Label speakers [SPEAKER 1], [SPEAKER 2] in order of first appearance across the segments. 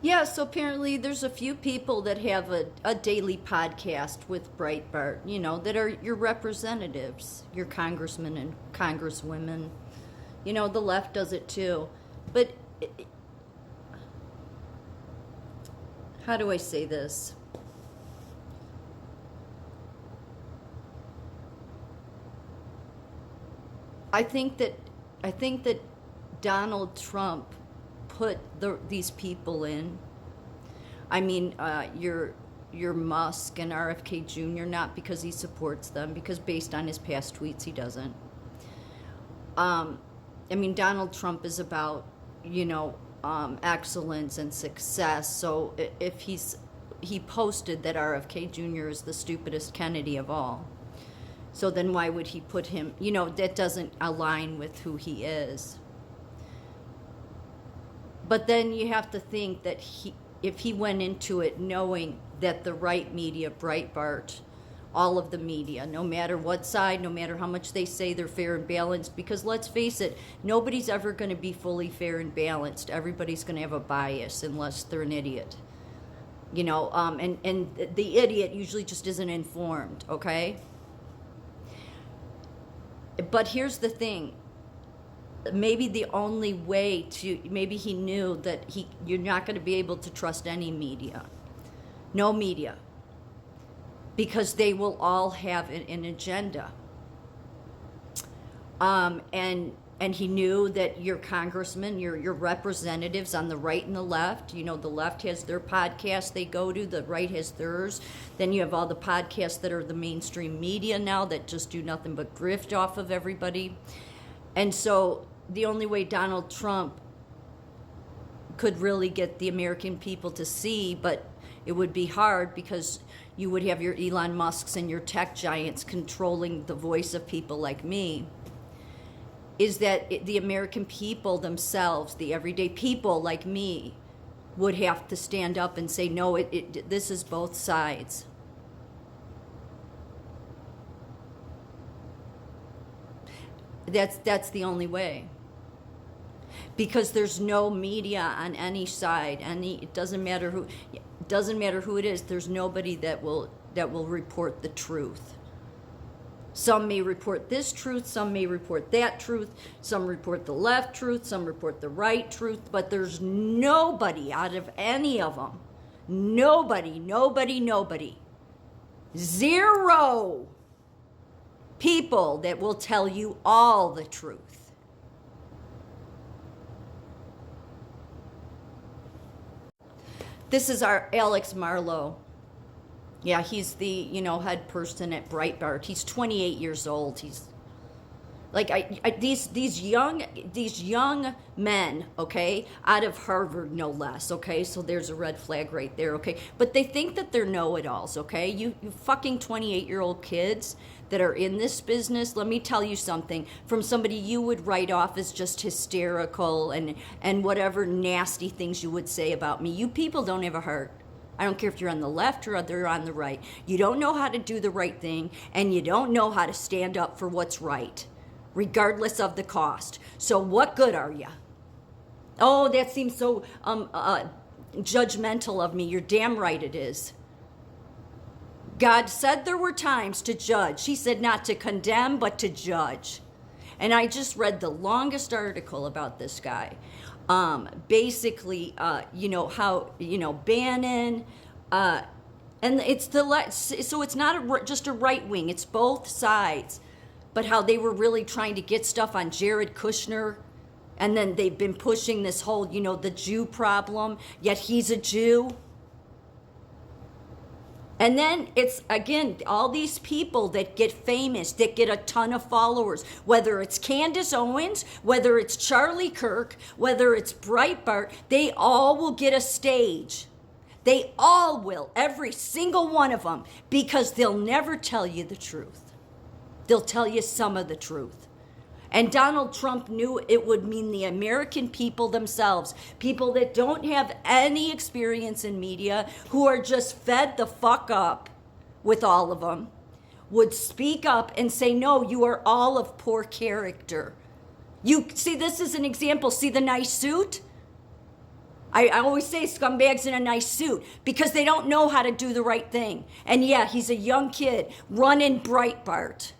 [SPEAKER 1] Yeah, so apparently there's a few people that have a daily podcast with Breitbart, that are your representatives, your congressmen and congresswomen. The left does it too. But how do I say this? I think that I think that Donald Trump put these people in. I mean, your Musk and RFK Jr. Not because he supports them, because based on his past tweets, he doesn't. I mean, Donald Trump is about excellence and success. So if he posted that RFK Jr. is the stupidest Kennedy of all. So then why would he put him? That doesn't align with who he is. But then you have to think that if he went into it knowing that the right media, Breitbart, all of the media, no matter what side, no matter how much they say they're fair and balanced, because let's face it, nobody's ever going to be fully fair and balanced. Everybody's going to have a bias unless they're an idiot. And the idiot usually just isn't informed, okay? But here's the thing. Maybe the only way maybe he knew that you're not going to be able to trust any media. No media. Because they will all have an agenda. And he knew that your congressmen, your representatives on the right and the left, the left has their podcast they go to, the right has theirs. Then you have all the podcasts that are the mainstream media now that just do nothing but grift off of everybody. And so the only way Donald Trump could really get the American people to see, but it would be hard because you would have your Elon Musks and your tech giants controlling the voice of people like me, is that the American people themselves, the everyday people like me, would have to stand up and say, no, this is both sides. That's the only way. Because there's no media on any side. It doesn't matter who it is. There's nobody that will report the truth. Some may report this truth, some may report that truth, some report the left truth, some report the right truth, but there's nobody out of any of them. Nobody. Zero people that will tell you all the truth. This is our Alex Marlow. Yeah, he's the, head person at Breitbart. He's 28 years old. He's like these young men, okay, out of Harvard no less, okay? So there's a red flag right there, okay? But they think that they're know-it-alls, okay? You fucking 28-year-old kids that are in this business, let me tell you something, from somebody you would write off as just hysterical and whatever nasty things you would say about me. You people don't have a heart. I don't care if you're on the left or you're on the right. You don't know how to do the right thing, and you don't know how to stand up for what's right, regardless of the cost. So what good are you? Oh, that seems so judgmental of me. You're damn right it is. God said there were times to judge. He said not to condemn, but to judge. And I just read the longest article about this guy. Basically, how, Bannon, and it's the left, so it's not just a right wing, it's both sides, but how they were really trying to get stuff on Jared Kushner, and then they've been pushing this whole, the Jew problem, yet he's a Jew. And then it's, again, all these people that get famous, that get a ton of followers, whether it's Candace Owens, whether it's Charlie Kirk, whether it's Breitbart, they all will get a stage. They all will, every single one of them, because they'll never tell you the truth. They'll tell you some of the truth. And Donald Trump knew it would mean the American people themselves, people that don't have any experience in media, who are just fed the fuck up with all of them, would speak up and say, no, you are all of poor character. You see, this is an example. See the nice suit? I always say scumbags in a nice suit because they don't know how to do the right thing. And yeah, he's a young kid running Breitbart.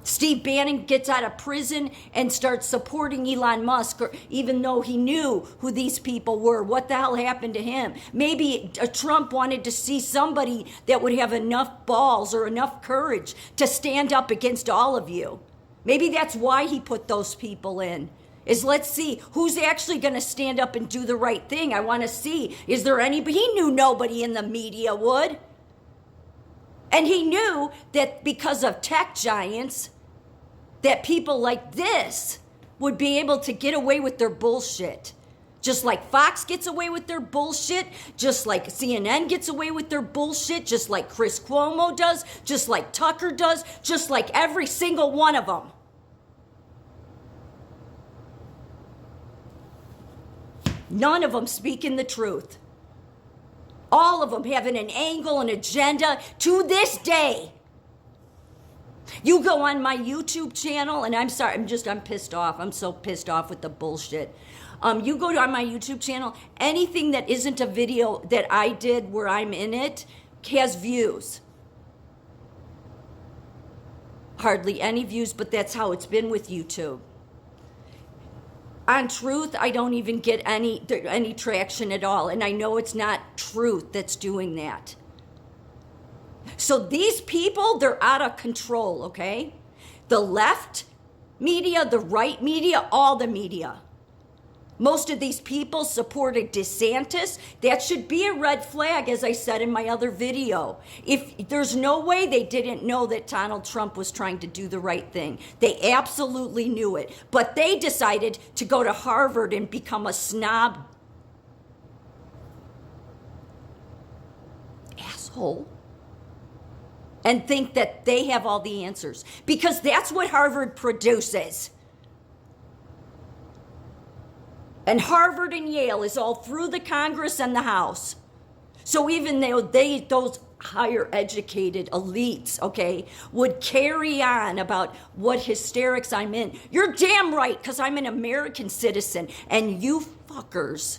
[SPEAKER 1] Steve Bannon gets out of prison and starts supporting Elon Musk, or even though he knew who these people were. What the hell happened to him? Maybe Trump wanted to see somebody that would have enough balls or enough courage to stand up against all of you. Maybe that's why he put those people in. Is let's see who's actually going to stand up and do the right thing. I want to see, is there anybody? He knew nobody in the media would. And he knew that because of tech giants, that people like this would be able to get away with their bullshit. Just like Fox gets away with their bullshit, just like CNN gets away with their bullshit, just like Chris Cuomo does, just like Tucker does, just like every single one of them. None of them speaking the truth. All of them having an angle, an agenda to this day. You go on my YouTube channel, and I'm sorry, I'm pissed off. I'm so pissed off with the bullshit. You go on my YouTube channel, anything that isn't a video that I did where I'm in it has views. Hardly any views, but that's how it's been with YouTube. On truth, I don't even get any traction at all. And I know it's not truth that's doing that. So these people, they're out of control, okay? The left media, the right media, all the media. Most of these people supported DeSantis. That should be a red flag, as I said in my other video. If there's no way they didn't know that Donald Trump was trying to do the right thing. They absolutely knew it. But they decided to go to Harvard and become a snob asshole and think that they have all the answers. Because that's what Harvard produces. And Harvard and Yale is all through the Congress and the House. So even though those higher educated elites, okay, would carry on about what hysterics I'm in, you're damn right, because I'm an American citizen. And you fuckers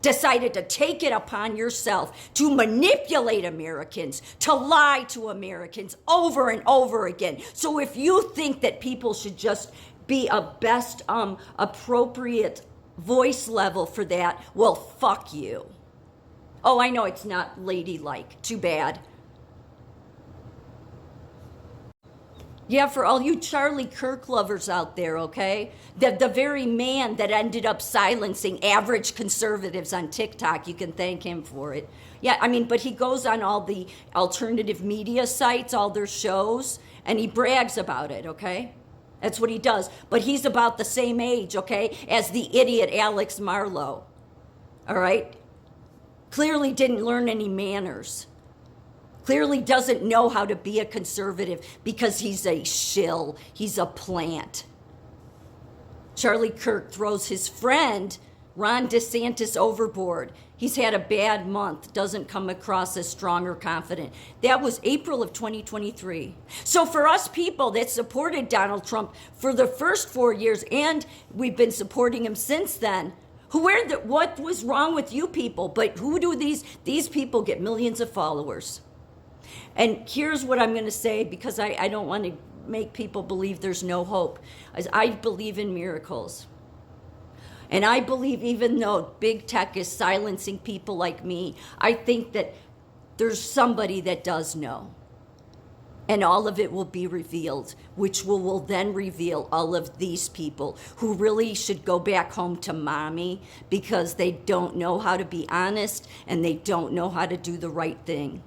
[SPEAKER 1] decided to take it upon yourself to manipulate Americans, to lie to Americans over and over again. So if you think that people should just be a best appropriate voice level for that, well, fuck you. Oh, I know it's not ladylike. Too bad. Yeah, for all you Charlie Kirk lovers out there, okay? The very man that ended up silencing average conservatives on TikTok, you can thank him for it. Yeah, I mean, but he goes on all the alternative media sites, all their shows, and he brags about it, okay? That's what he does. But he's about the same age, okay, as the idiot Alex Marlow. All right? Clearly didn't learn any manners. Clearly doesn't know how to be a conservative because he's a shill. He's a plant. Charlie Kirk throws his friend Ron DeSantis overboard. He's had a bad month, doesn't come across as strong or confident. That was April of 2023. So for us people that supported Donald Trump for the first 4 years, and we've been supporting him since then, what was wrong with you people? But who do these people get millions of followers? And here's what I'm going to say, because I don't want to make people believe there's no hope. I believe in miracles. And I believe even though big tech is silencing people like me, I think that there's somebody that does know. And all of it will be revealed, which will then reveal all of these people who really should go back home to mommy because they don't know how to be honest and they don't know how to do the right thing.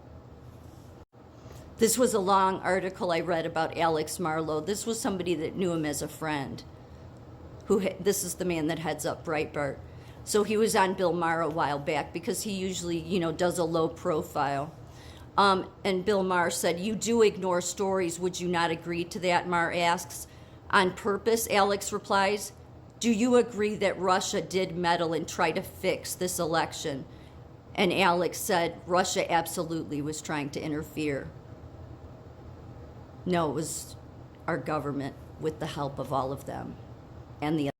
[SPEAKER 1] This was a long article I read about Alex Marlow. This was somebody that knew him as a friend. This is the man that heads up Breitbart. So he was on Bill Maher a while back because he usually, does a low profile. And Bill Maher said, "You do ignore stories. Would you not agree to that?" Maher asks. "On purpose," Alex replies. "Do you agree that Russia did meddle and try to fix this election?" And Alex said, "Russia absolutely was trying to interfere." No, it was our government with the help of all of them and the